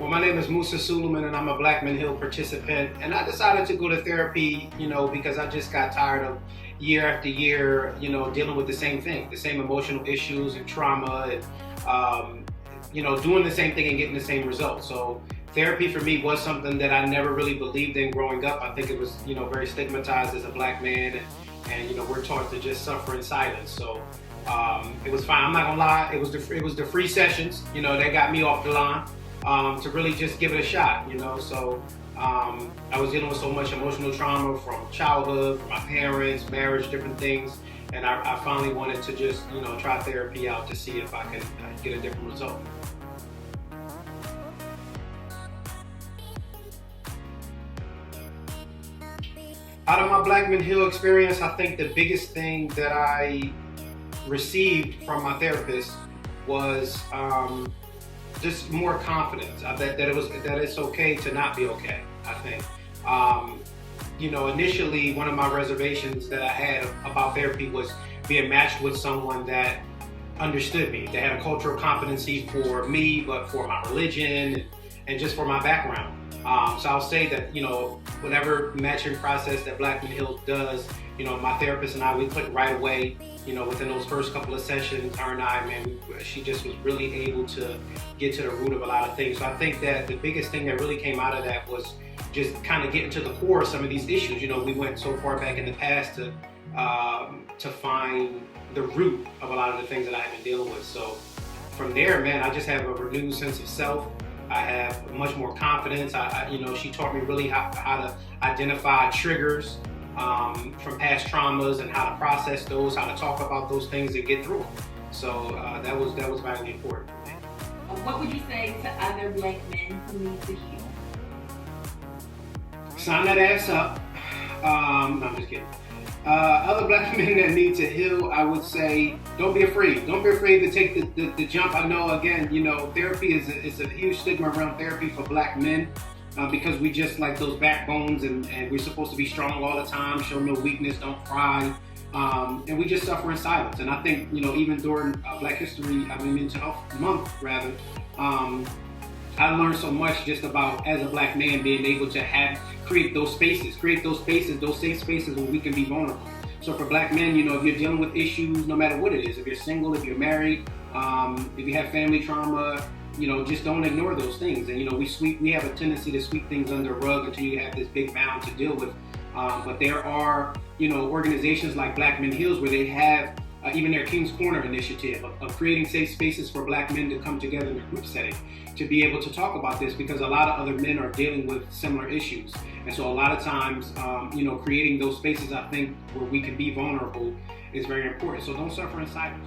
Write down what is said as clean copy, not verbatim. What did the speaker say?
Well, my name is Musa and I'm a Blackman Hill participant. And I decided to go to therapy, because I just got tired of year after year, dealing with the same thing, the same emotional issues and trauma and, doing the same thing and getting the same results. So therapy for me was something that I never really believed in growing up. I think it was, very stigmatized as a black man and we're taught to just suffer in silence. So it was fine. I'm not gonna lie. It was the free sessions, that got me off the line. To really just give it a shot, So I was dealing with so much emotional trauma from childhood, from my parents, marriage, different things, and I finally wanted to just, try therapy out to see if I could get a different result. Out of my Blackman Hill experience, I think the biggest thing that I received from my therapist was just more confidence that it's okay to not be okay. I think initially one of my reservations that I had about therapy was being matched with someone that understood me, that had a cultural competency for me, but for my religion and just for my background. So I'll say that whatever matching process that Blackman Hill does, my therapist and I, we clicked right away. Within those first couple of sessions, her and I, man, she just was really able to get to the root of a lot of things. So I think that the biggest thing that really came out of that was just kind of getting to the core of some of these issues. We went so far back in the past to find the root of a lot of the things that I have been dealing with. So from there, man, I just have a renewed sense of self. I have much more confidence. She taught me really how to identify triggers from past traumas and how to process those, how to talk about those things and get through them. So that was vitally important for me. What would you say to other black men who need to heal? Sign that ass up. No, I'm just kidding. Other black men that need to heal, I would say, don't be afraid. Don't be afraid to take the jump. I know, again, therapy is a huge stigma around therapy for black men. Because we just like those backbones and we're supposed to be strong all the time, show no weakness, don't cry, and we just suffer in silence. And I think, even during Black History, Mental Health Month rather, I learned so much just about, as a black man, being able to create those safe spaces where we can be vulnerable. So for black men, if you're dealing with issues, no matter what it is, if you're single, if you're married, if you have family trauma, just don't ignore those things. And we have a tendency to sweep things under the rug until you have this big mound to deal with. But there are, organizations like Blackman Hills where they have even their King's Corner initiative of creating safe spaces for black men to come together in a group setting to be able to talk about this, because a lot of other men are dealing with similar issues. And so a lot of times, creating those spaces, I think, where we can be vulnerable is very important. So don't suffer in silence.